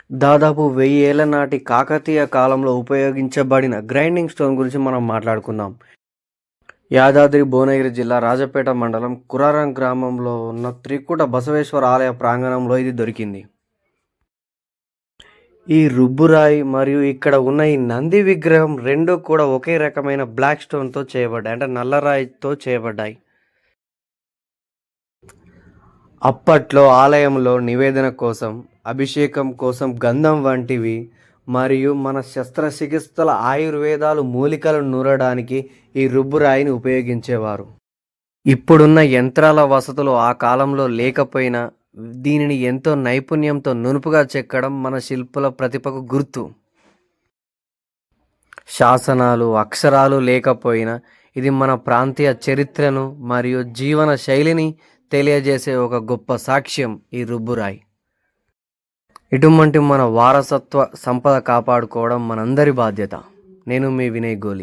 దాదాపు 1000 ఏళ్ల నాటి కాకతీయ కాలంలో ఉపయోగించబడిన గ్రైండింగ్ స్టోన్ గురించి మనం మాట్లాడుకుందాం. యాదాద్రి భువనగిరి జిల్లా రాజపేట మండలం కురారం గ్రామంలో ఉన్న త్రికూట బసవేశ్వర ఆలయ ప్రాంగణంలో ఇది దొరికింది. ఈ రుబ్బురాయి మరియు ఇక్కడ ఉన్న ఈ నంది విగ్రహం రెండు కూడా ఒకే రకమైన బ్లాక్ స్టోన్తో చేయబడ్డాయి, అంటే నల్లరాయితో చేయబడ్డాయి. అప్పట్లో ఆలయంలో నివేదన కోసం, అభిషేకం కోసం గంధం వంటివి మరియు మన శస్త్రచికిత్సల ఆయుర్వేదాలు మూలికలు నూరడానికి ఈ రుబ్బురాయిని ఉపయోగించేవారు. ఇప్పుడున్న యంత్రాల వసతులు ఆ కాలంలో లేకపోయినా దీనిని ఎంతో నైపుణ్యంతో నునుపుగా చెక్కడం మన శిల్పుల ప్రతిభకు గుర్తు. శాసనాలు, అక్షరాలు లేకపోయినా ఇది మన ప్రాంతీయ చరిత్రను మరియు జీవన శైలిని తెలియజేసే ఒక గొప్ప సాక్ష్యం ఈ రుబ్బురాయి. ఇటువంటి మన వారసత్వ సంపద కాపాడుకోవడం మనందరి బాధ్యత. నేను మీ వినయ్ గోలి.